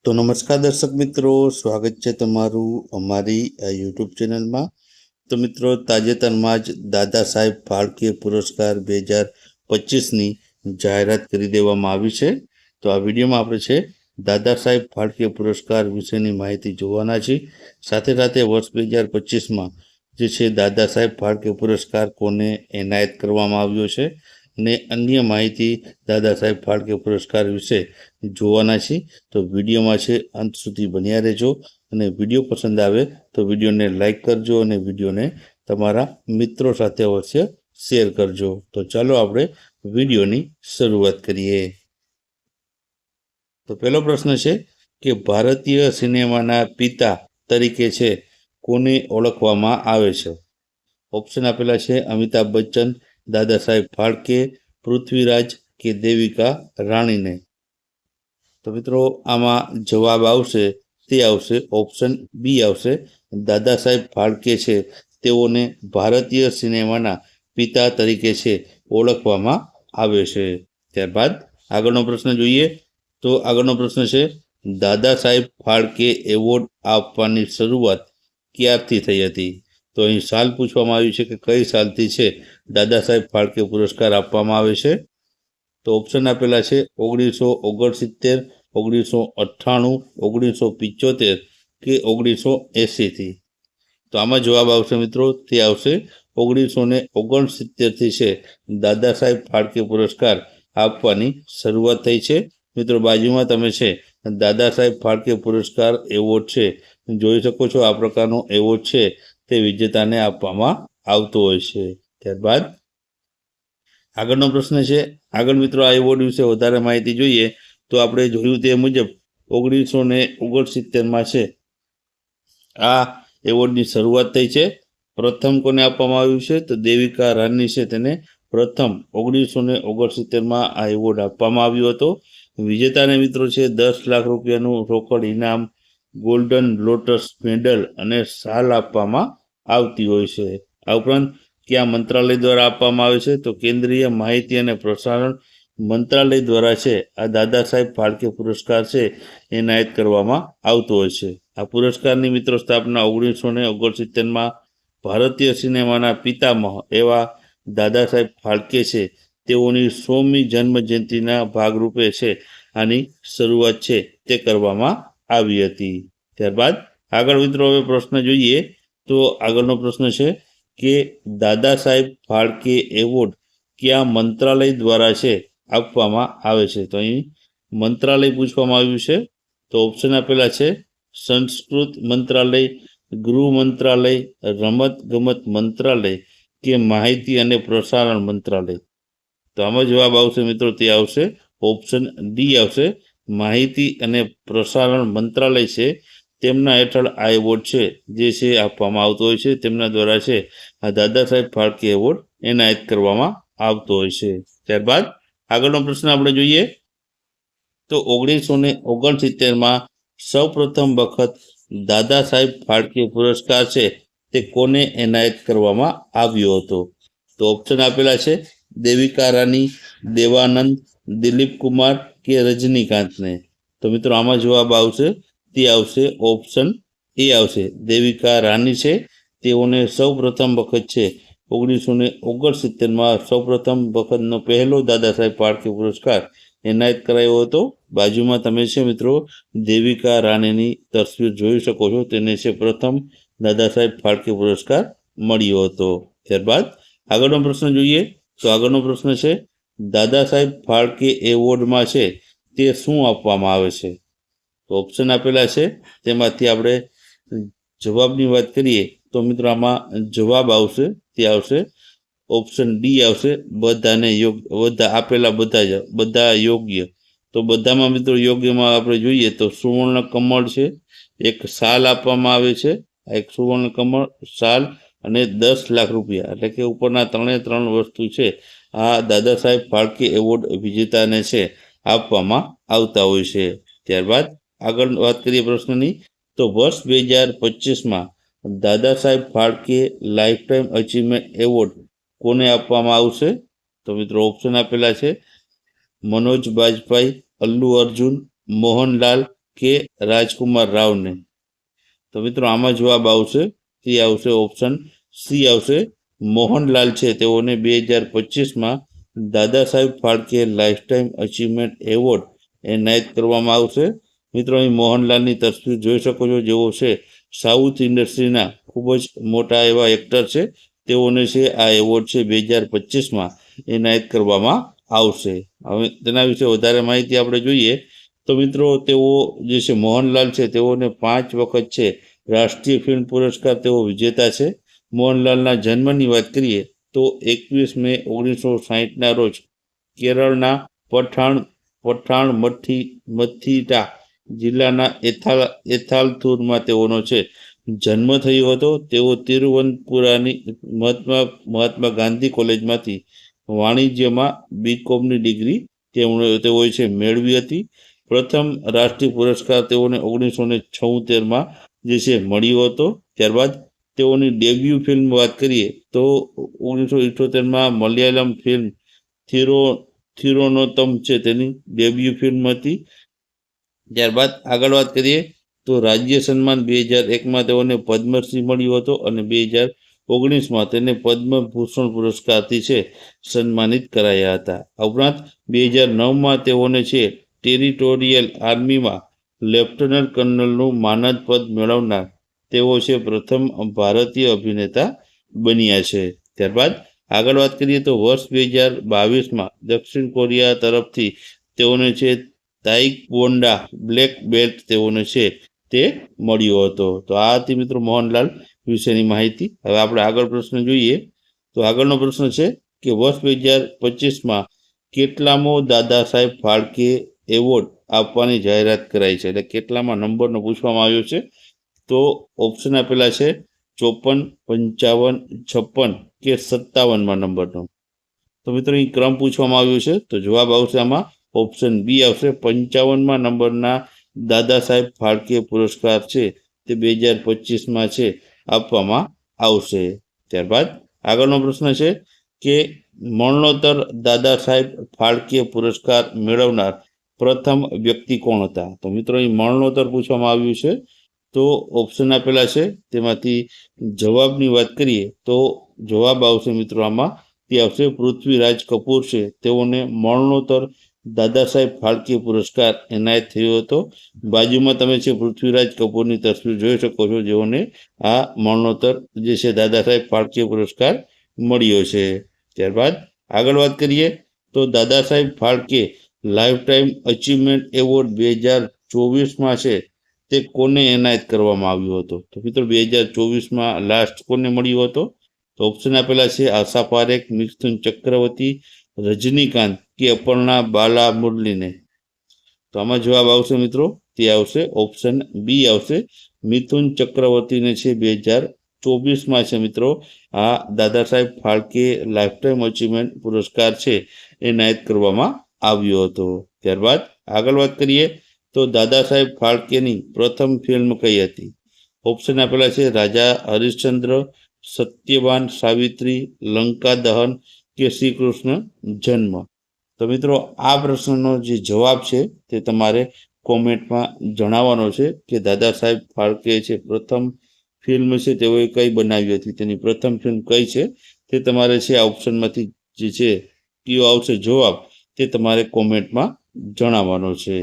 તો નમસ્કાર દર્શક મિત્રો, સ્વાગત છે તમારું અમારી યુટ્યુબ ચેનલમાં. તો મિત્રો, તાજેતરમાં જ દાદા સાહેબ ફાળકે પુરસ્કાર 2025ની જાહેરાત કરી દેવામાં આવી છે. તો આ વિડીયોમાં આપણે છે દાદા સાહેબ ફાળકે પુરસ્કાર વિશેની માહિતી જોવાના છીએ. સાથે સાથે વર્ષ 2025માં જે છે દાદા સાહેબ ફાળકે પુરસ્કાર કોને એનાયત કરવામાં આવ્યો છે અને અન્ય માહિતી દાદા સાહેબ ફાળકે પુરસ્કાર વિશે જોવાના છીએ. તો વિડીયોમાં છે અંત સુધી બન્યા રહેજો અને વિડીયો પસંદ આવે તો વિડીયોને લાઈક કરજો અને વિડીયોને તમારા મિત્રો સાથે અવશ્ય શેર કરજો. તો ચાલો આપણે વિડીયોની શરૂઆત કરીએ. તો પહેલો પ્રશ્ન છે કે ભારતીય સિનેમાના પિતા તરીકે છે કોને ઓળખવામાં આવે છે? ઓપ્શન આપેલા છે અમિતાભ બચ્ચન, દાદા સાહેબ ફાળકે, પૃથ્વીરાજ કે દેવિકા રાણીને. તો મિત્રો, આમાં જવાબ આવશે તે આવશે ઓપ્શન બી આવશે. દાદા સાહેબ ફાળકે છે તેઓને ભારતીય સિનેમાના પિતા તરીકે છે ઓળખવામાં આવે છે. ત્યારબાદ આગળનો પ્રશ્ન જોઈએ. તો આગળનો પ્રશ્ન છે દાદા સાહેબ ફાળકે એવોર્ડ આપવાની શરૂઆત ક્યારથી થઈ હતી? તો અહીં સાલ પૂછવામાં આવ્યું છે કે કઈ સાલથી છે દાદા સાહેબ ફાળકે પુરસ્કાર આપવામાં આવે છે. તો ઓપ્શન આપેલા છે 1969, 1998, 1975 કે 1980થી. તો આમાં જવાબ આવશે મિત્રો તે આવશે 1969થી છે દાદા સાહેબ ફાળકે પુરસ્કાર આપવાની શરૂઆત થઈ છે. મિત્રો, બાજુમાં તમે છે દાદા સાહેબ ફાળકે પુરસ્કાર એવોર્ડ છે જોઈ શકો છો. આ પ્રકારનો એવોર્ડ છે તે વિજેતાને આપવામાં આવતો હોય છે. ત્યારબાદ આગળનો પ્રશ્ન છે. આગળ મિત્રો, આ એવોર્ડ વિશે વધારે માહિતી જોઈએ તો આપણે જોયું તે મુજબ 1969માં છે આ એવોર્ડની શરૂઆત થઈ છે. પ્રથમ કોને આપવામાં આવ્યું છે? તો દેવિકા રાની છે તેને પ્રથમ 1969માં આ એવોર્ડ આપવામાં આવ્યો હતો. વિજેતાને મિત્રો છે 10 લાખ રૂપિયાનું રોકડ ઇનામ, ગોલ્ડન લોટસ મેડલ અને શાલ આપવામાં આવતી હોય છે. આ ઉપરાંત કયા મંત્રાલય દ્વારા આપવામાં આવે છે? તો કેન્દ્રીય માહિતી અને પ્રસારણ મંત્રાલય દ્વારા છે આ દાદા સાહેબ ફાળકે પુરસ્કાર છે એનાયત કરવામાં આવતો હોય છે. આ પુરસ્કારની મિત્રો સ્થાપના 1969માં ભારતીય સિનેમાના પિતામહ એવા દાદા સાહેબ ફાળકે છે તેઓની 100મી જન્મ જયંતિના ભાગરૂપે છે આની શરૂઆત છે તે કરવામાં આવી હતી. ત્યારબાદ આગળ મિત્રો હવે પ્રશ્ન જોઈએ. તો આગળનો પ્રશ્ન છે કે દાદા સાહેબ ફાળકે એવોર્ડ કયા મંત્રાલય દ્વારા છે આપવામાં આવે છે? તો અહીં મંત્રાલય પૂછવામાં આવ્યું છે. તો ઓપ્શન આપેલા છે સંસ્કૃત મંત્રાલય, ગૃહ મંત્રાલય, રમત ગમત મંત્રાલય કે માહિતી અને પ્રસારણ મંત્રાલય. તો આમાં જવાબ આવશે મિત્રો તે આવશે ઓપ્શન ડી આવશે. માહિતી અને પ્રસારણ મંત્રાલય છે તેમના હેઠળ આ એવોર્ડ છે જે છે આપવામાં આવતો હોય છે. તેમના દ્વારા છે આ દાદા સાહેબ ફાળકે એવોર્ડ એનાયત કરવામાં આવતો હોય છે. ત્યારબાદ આગળનો પ્રશ્ન આપણે જોઈએ. તો 1969માં સૌ પ્રથમ વખત દાદા સાહેબ ફાળકે પુરસ્કાર છે તે કોને એનાયત કરવામાં આવ્યો હતો? તો ઓપ્શન આપેલા છે દેવિકા રાની, દેવાનંદ, દિલીપ કુમાર કે રજનીકાંતને. તો મિત્રો, આમાં જવાબ આવશે તે આવશે ઓપ્શન એ આવશે. દેવિકા રાની છે તેઓને સૌ પ્રથમ વખત છે 1969માં સૌ પ્રથમ વખતનો પહેલો દાદા સાહેબ ફાળકે પુરસ્કાર એનાયત કરાયો હતો. બાજુમાં તમે છે મિત્રો દેવિકા રાણીની તસવીર જોઈ શકો છો. તેને છે પ્રથમ દાદા સાહેબ ફાળકે પુરસ્કાર મળ્યો હતો. ત્યારબાદ આગળનો પ્રશ્ન જોઈએ. તો આગળનો પ્રશ્ન છે દાદા સાહેબ ફાળકે એવોર્ડમાં છે તે શું આપવામાં આવે છે? તો ઓપ્શન આપેલા છે તેમાંથી આપણે જવાબની વાત કરીએ તો મિત્રો આમાં જવાબ આવશે તે આવશે ઓપ્શન ડી આવશે. બધાને યોગ્ય, બધા આપેલા બધા યોગ્ય. તો બધામાં મિત્રો યોગ્યમાં આપણે જોઈએ તો સુવર્ણ કમળ છે, એક શાલ આપવામાં આવે છે, એક સુવર્ણ કમળ, શાલ અને 10 લાખ રૂપિયા. એટલે કે ઉપરના 3 વસ્તુ છે આ દાદા સાહેબ ફાળકે એવોર્ડ વિજેતાને છે આપવામાં આવતા હોય છે. ત્યારબાદ આગળ વાત કરીએ પ્રશ્નની. તો વર્ષ 2025માં દાદા Saheb Phalke lifetime achievement award કોને આપવામાં આવશે? તો મિત્રો ઓપ્શન આપેલા છે મનોજ બાજપાઈ, અલ્લુ અર્જુન, મોહનલાલ કે રાજકુમાર રાવને? તો મિત્રો આમાં જવાબ આવશે તે આવશે ઓપ્શન સી આવશે મોહનલાલ છે તેઓને 2025માં દાદા Saheb Phalke lifetime achievement award એનાયત કરવામાં આવશે. મિત્રો અહીં મોહનલાલની તસવીર જોઈ શકો છો, જેઓ છે સાઉથ ઇન્ડસ્ટ્રીના ખૂબ જ મોટા એવા એક્ટર છે. તેઓને છે આ એવોર્ડ છે 2025માં એનાયત કરવામાં આવશે. હવે તેના વિશે વધારે માહિતી આપણે જોઈએ તો મિત્રો તેઓ જે છે મોહનલાલ છે તેઓને 5 વખત છે રાષ્ટ્રીય ફિલ્મ પુરસ્કાર તેઓ વિજેતા છે. મોહનલાલના જન્મની વાત કરીએ તો 21 મે 1960ના રોજ કેરળના પઠાણમથિટ્ટા જિલ્લાના એથાલથુરમાં તેઓનો છે જન્મ થયો હતો. તેઓ તિરુવનંતપુરાની મહાત્મા ગાંધી કોલેજમાંથી વાણિજ્યમાં બીકોમની ડિગ્રી તેઓએ છે મેળવી હતી. પ્રથમ રાષ્ટ્રીય પુરસ્કાર તેઓને 1976માં જે છે મળ્યો હતો. ત્યારબાદ તેઓની ડેબ્યુ ફિલ્મ વાત કરીએ તો 1978માં મલયાલમ ફિલ્મ થિરોનોતમ છે તેની ડેબ્યુ ફિલ્મ હતી. ત્યારબાદ આગળ વાત કરીએ તો રાજ્ય સન્માન 2001માં તેઓને પદ્મશ્રી મળ્યો હતો અને 2019માં તેને પદ્મભૂષણ પુરસ્કારથી છે સન્માનિત કરાયા હતા. ઉપરાંત 2009માં તેઓને છે ટેરિટોરિયલ આર્મીમાં લેફ્ટનન્ટ કર્નલનું માનદ પદ મેળવનાર તેઓ છે પ્રથમ ભારતીય અભિનેતા બન્યા છે. ત્યારબાદ આગળ વાત કરીએ તો વર્ષ 2022માં દક્ષિણ કોરિયા તરફથી તેઓને છે તાઇક્વોન્ડો બ્લેક બેલ્ટ તેઓને છે તે મળ્યો હતો. તો આ હતી મિત્રો મોહનલાલ વિશેની માહિતી. હવે આપણે આગળ પ્રશ્ન જોઈએ તો આગળનો પ્રશ્ન છે કે વર્ષ 2025માં કેટલામો દાદા સાહેબ ફાળકે એવોર્ડ આપવાની જાહેરાત કરાઈ છે, એટલે કેટલામાં નંબરનો પૂછવામાં આવ્યો છે. તો ઓપ્શન આપેલા છે 54, 55, 56 કે 57માં નંબરનો. તો મિત્રો અહીં ક્રમ પૂછવામાં આવ્યો છે તો જવાબ આવશે આમાં ઓપ્શન બી આવશે 55માં નંબરના દાદા સાહેબ ફાળકે પુરસ્કાર છે તે 2025માં છે આપવામાં આવશે. ત્યારબાદ આગળનો પ્રશ્ન છે કે મરણોત્તર દાદા સાહેબ ફાળકે પુરસ્કાર મેળવનાર પ્રથમ વ્યક્તિ કોણ હતા? તો મિત્રો અહીં મરણોત્તર પૂછવામાં આવ્યું છે તો ઓપ્શન આપેલા છે તેમાંથી જવાબની વાત કરીએ તો જવાબ આવશે મિત્રો આમાં તે આવશે પૃથ્વીરાજ કપૂર છે તેઓને મરણોત્તર દાદા સાહેબ ફાળકે પુરસ્કાર એનાયત થયો હતો. બાજુમાં તમે છે પૃથ્વીરાજ કપૂરની તસવીર જોઈ શકો છો, જેઓને આ મરણોત્તર જે છે દાદા સાહેબ ફાળકે પુરસ્કાર મળ્યો છે. ત્યારબાદ આગળ વાત કરીએ તો Dada Saheb Phalke lifetime achievement award 2024માં છે તે કોને એનાયત કરવામાં આવ્યો હતો? તો મિત્રો 2024માં લાસ્ટ કોને મળ્યો હતો? તો ઓપ્શન આપેલા છે આશા પારેખ, મિથુન ચક્રવર્તી, રજનીકાંત કે અપર્ણા બાલામુરલીને. તો આમાં જવાબ આવશે મિત્રો તે આવશે ઓપ્શન બી આવશે મિથુન ચક્રવર્તીને છે 2024માં છે મિત્રો આ દાદા Saheb Phalke lifetime achievement પુરસ્કાર છે એનાયત કરવામાં આવ્યો હતો. ત્યારબાદ આગળ વાત કરીએ તો દાદા સાહેબ ફાળકેની પ્રથમ ફિલ્મ કઈ હતી? ઓપ્શન આપેલા છે રાજા હરિશ્ચંદ્ર, સત્યવાન સાવિત્રી, લંકા દહન કે શ્રી કૃષ્ણ જન્મ. તો મિત્રો આ પ્રશ્નનો જે જવાબ છે તે તમારે કોમેન્ટમાં જણાવવાનો છે કે દાદા સાહેબ ફાળકે છે પ્રથમ ફિલ્મ છે તેઓએ કઈ બનાવી હતી, તેની પ્રથમ ફિલ્મ કઈ છે તે તમારે છે આ ઓપ્શનમાંથી જે છે કયો આવશે જવાબ તે તમારે કોમેન્ટમાં જણાવવાનો છે.